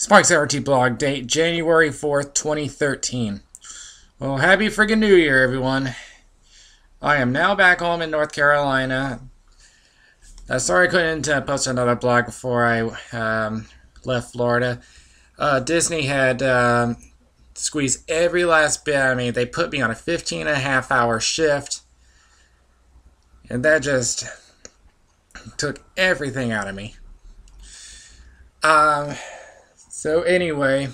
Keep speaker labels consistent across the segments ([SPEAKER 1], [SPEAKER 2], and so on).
[SPEAKER 1] Spike's RT blog, date January 4th, 2013. Well, happy friggin' New Year, everyone. I am now back home in North Carolina. Sorry I couldn't post another blog before I left Florida. Disney had squeezed every last bit out of me. They put me on a 15-and-a-half-hour shift. And that just took everything out of me. So anyway,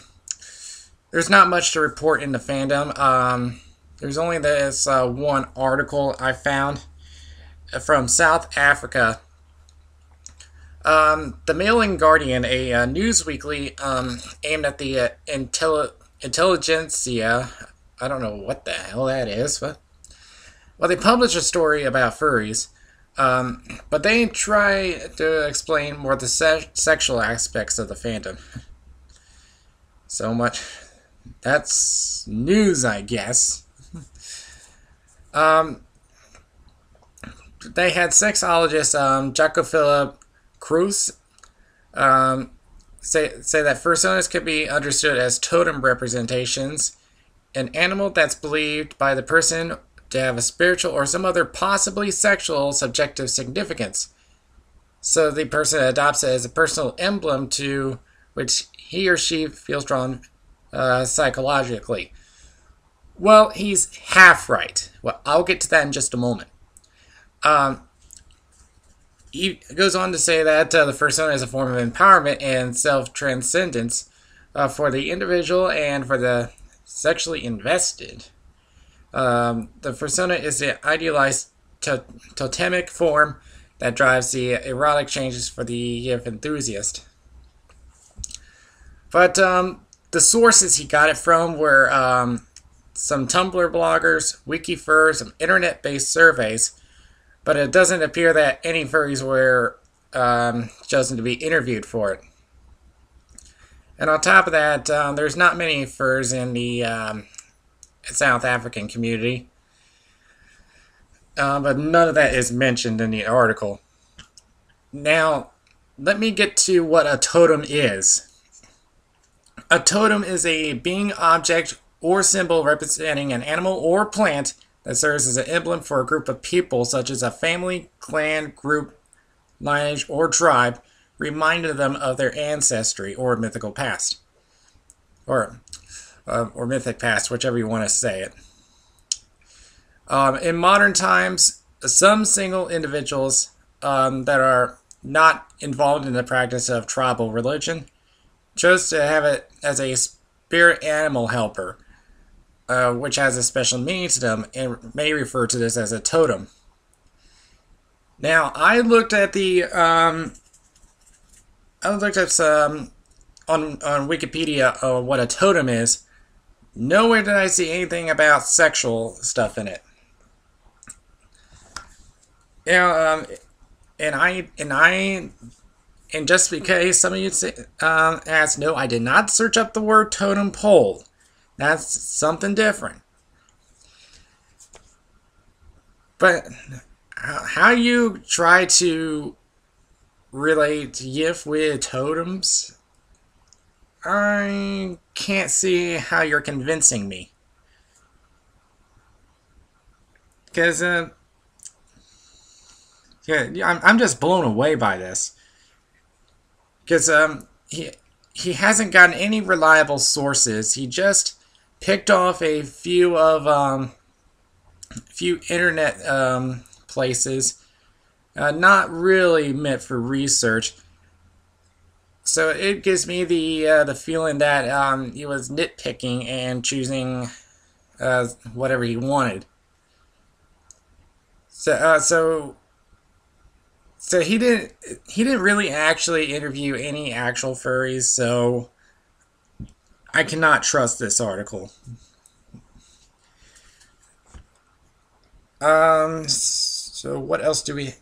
[SPEAKER 1] there's not much to report in the fandom. There's only this one article I found from South Africa. The Mail and Guardian, a news weekly aimed at the intelligentsia. I don't know what the hell that is, but well, they published a story about furries. But they try to explain more the sexual aspects of the fandom. So much. That's news, I guess. They had sexologist Jaco Philip Cruz say that fursonas could be understood as totem representations, an animal that's believed by the person to have a spiritual or some other possibly sexual subjective significance. So the person adopts it as a personal emblem to which he or she feels drawn psychologically. Well, he's half right. Well, I'll get to that in just a moment. He goes on to say that the fursona is a form of empowerment and self-transcendence for the individual and for the sexually invested. The fursona is the idealized totemic form that drives the erotic changes for the enthusiast. But the sources he got it from were some Tumblr bloggers, WikiFur, some internet-based surveys, but it doesn't appear that any furries were chosen to be interviewed for it. And on top of that, there's not many furs in the South African community, but none of that is mentioned in the article. Now, let me get to what a totem is. A totem is a being, object, or symbol representing an animal or plant that serves as an emblem for a group of people, such as a family, clan, group, lineage, or tribe, reminding them of their ancestry or mythical past. Or mythic past, whichever you want to say it. In modern times, some single individuals that are not involved in the practice of tribal religion chose to have it as a spirit animal helper, which has a special meaning to them and may refer to this as a totem. Now, I looked at some on Wikipedia what a totem is. Nowhere did I see anything about sexual stuff in it. You know, and just in case some of you ask, no, I did not search up the word totem pole. That's something different. But how you try to relate YIF with totems, I can't see how you're convincing me. Because, yeah, I'm just blown away by this. Because he hasn't gotten any reliable sources. He just picked off a few internet places, not really meant for research. So it gives me the feeling that he was nitpicking and choosing whatever he wanted. So he didn't really actually interview any actual furries, so I cannot trust this article. So what else do we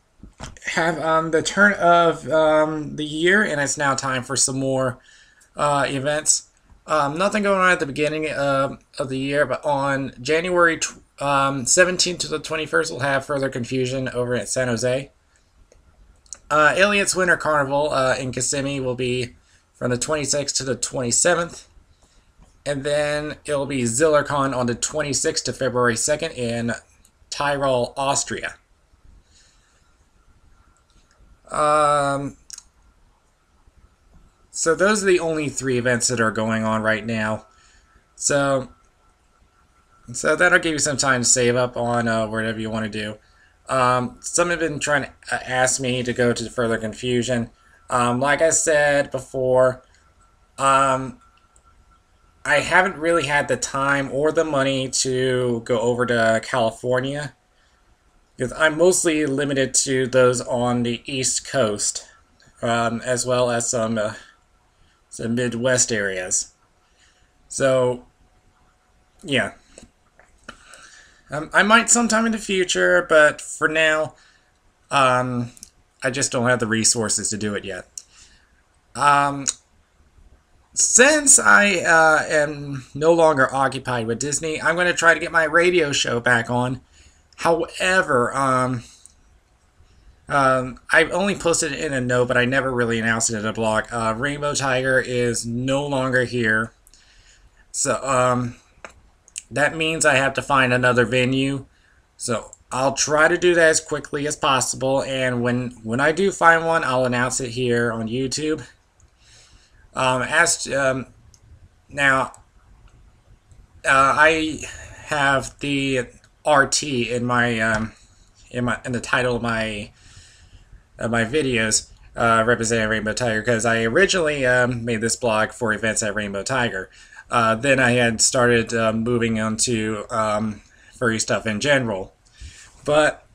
[SPEAKER 1] have? The turn of the year, and it's now time for some more events. Nothing going on at the beginning of the year, but on January 17th to the 21st, we'll have further confusion over at San Jose. Elliot's Winter Carnival in Kissimmee will be from the 26th to the 27th. And then it'll be ZillerCon on the 26th to February 2nd in Tyrol, Austria. So those are the only 3 events that are going on right now. So that'll give you some time to save up on whatever you want to do. Some have been trying to ask me to go to Further Confusion. Like I said before, I haven't really had the time or the money to go over to California, because I'm mostly limited to those on the East Coast, as well as some Midwest areas. So, yeah. I might sometime in the future, but for now, I just don't have the resources to do it yet. Since I am no longer occupied with Disney, I'm going to try to get my radio show back on. However, I've only posted it in a note, but I never really announced it in a blog. Rainbow Tiger is no longer here. So, that means I have to find another venue. So, I'll try to do that as quickly as possible. And when I do find one, I'll announce it here on YouTube. Now, I have the RT in my in the title of my videos representing Rainbow Tiger, because I originally made this blog for events at Rainbow Tiger. Then I had started moving on to furry stuff in general, but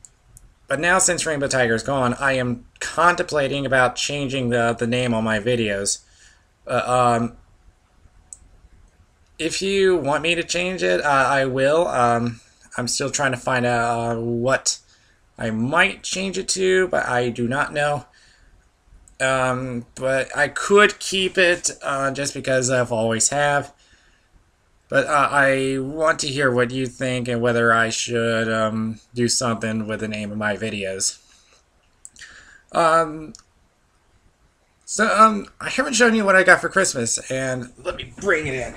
[SPEAKER 1] now since Rainbow Tiger is gone, I am contemplating about changing the name on my videos. If you want me to change it, I will. I'm still trying to find out what I might change it to, but I do not know. But I could keep it just because I've always have. But I want to hear what you think and whether I should do something with the name of my videos. So I haven't shown you what I got for Christmas, and let me bring it in.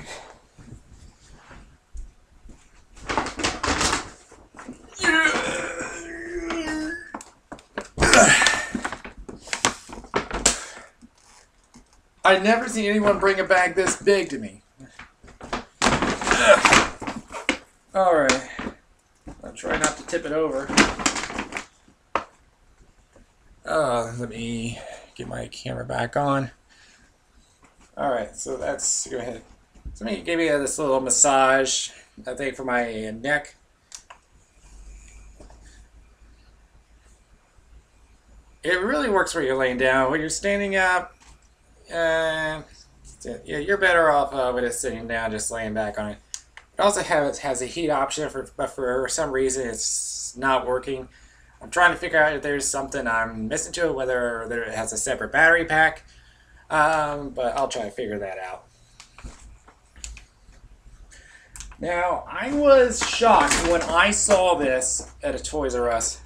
[SPEAKER 1] I've never seen anyone bring a bag this big to me. Alright. I'll try not to tip it over. Let me get my camera back on. Alright, so that's, go ahead. So let me give you this little massage, I think, for my neck. It really works when you're laying down. When you're standing up, yeah, you're better off with it sitting down, just laying back on it. It also has a heat option, but for some reason it's not working. I'm trying to figure out if there's something I'm missing to it, whether it has a separate battery pack, but I'll try to figure that out. Now, I was shocked when I saw this at a Toys R Us.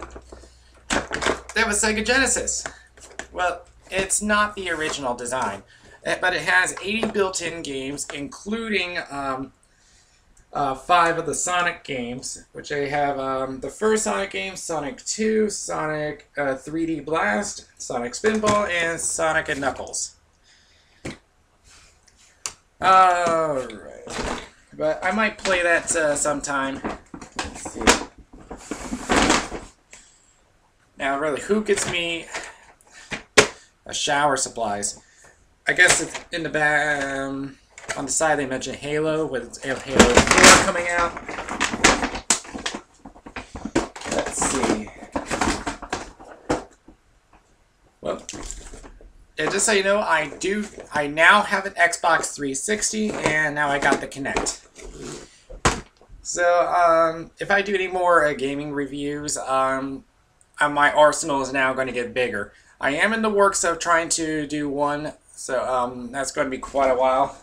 [SPEAKER 1] That was Sega Genesis. Well, it's not the original design, but it has 80 built-in games, including 5 of the Sonic games, which they have the first Sonic game, Sonic 2, Sonic 3D Blast, Sonic Spinball, and Sonic and Knuckles. Alright. But I might play that sometime. Let's see. Now, really, who gets me shower supplies? I guess it's in the back. On the side, they mentioned Halo, with Halo 4 coming out. Let's see. Well, yeah, just so you know, I now have an Xbox 360, and now I got the Kinect. So, if I do any more gaming reviews, my arsenal is now going to get bigger. I am in the works of trying to do one, so that's going to be quite a while.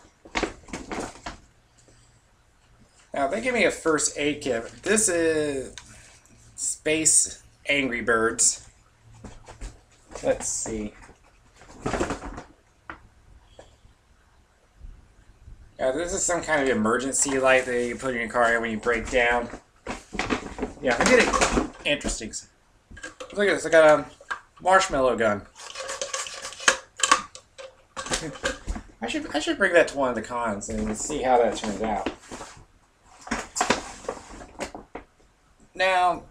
[SPEAKER 1] Now, they give me a first aid kit. This is Space Angry Birds. Let's see. This is some kind of emergency light that you put in your car when you break down. Yeah, I get it. Interesting. Look at this. I got a marshmallow gun. I should bring that to one of the cons and see how that turns out. Now,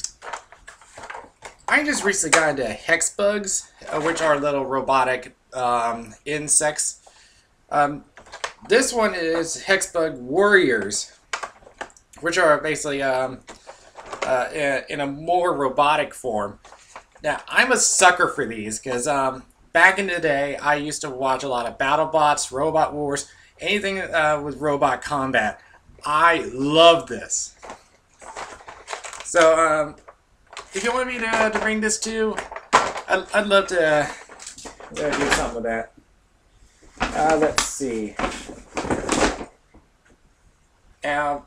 [SPEAKER 1] I just recently got into hex bugs, which are little robotic insects. This one is hex bug warriors, which are basically in a more robotic form. Now, I'm a sucker for these because back in the day, I used to watch a lot of BattleBots, Robot Wars, anything with robot combat. I love this. So, if you want me to bring this to, I'd love to do something with that. Let's see. Now,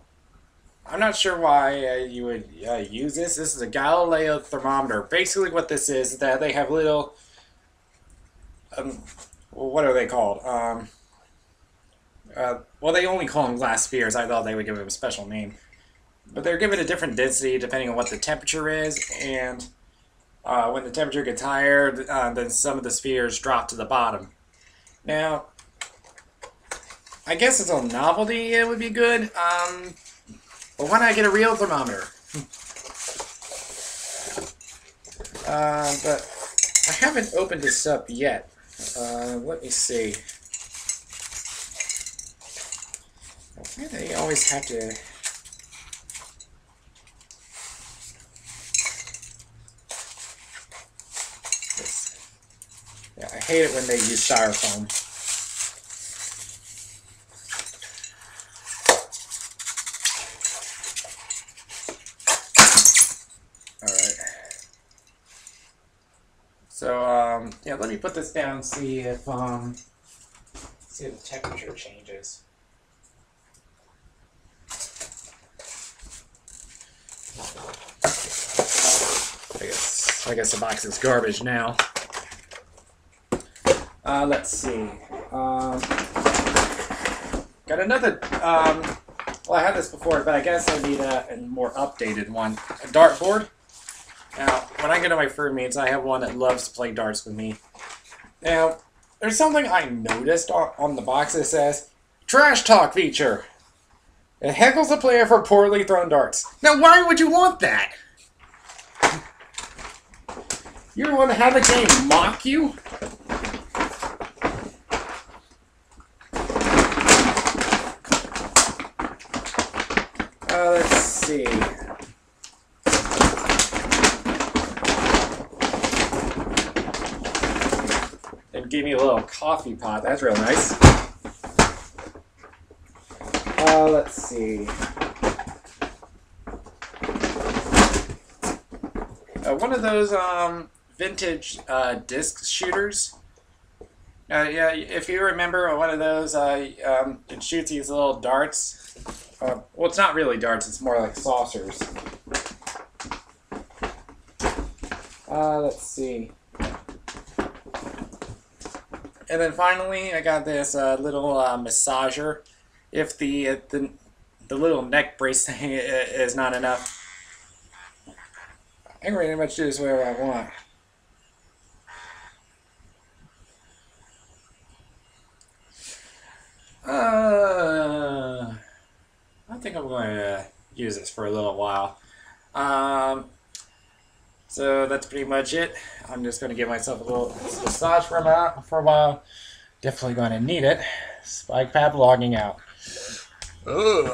[SPEAKER 1] I'm not sure why you would use this. This is a Galileo thermometer. Basically what this is that they have little, what are they called? Well, they only call them glass spheres. I thought they would give them a special name. But they're given a different density depending on what the temperature is. And when the temperature gets higher, then some of the spheres drop to the bottom. Now, I guess it's a novelty, it would be good. But why not get a real thermometer? But I haven't opened this up yet. Let me see. Why do they always have to... Yeah, I hate it when they use styrofoam. So, yeah, let me put this down and see if the temperature changes. I guess the box is garbage now. Let's see. Got another, well, I had this before, but I guess I need a more updated one. A dartboard. Now, when I go to my fur meets, I have one that loves to play darts with me. Now, there's something I noticed on the box that says, Trash Talk feature. It heckles a player for poorly thrown darts. Now, why would you want that? You don't want to have the game mock you? Let's see. And give me a little coffee pot. That's real nice. Let's see. One of those vintage disc shooters. Yeah, if you remember one of those, it shoots these little darts. Well, it's not really darts. It's more like saucers. Let's see. And then finally, I got this little massager. If the little neck brace thing is not enough, I can pretty much do this wherever I want. I think I'm going to use this for a little while. So that's pretty much it. I'm just going to give myself a little massage for a while. Definitely going to need it. Spike Pap logging out. Ugh.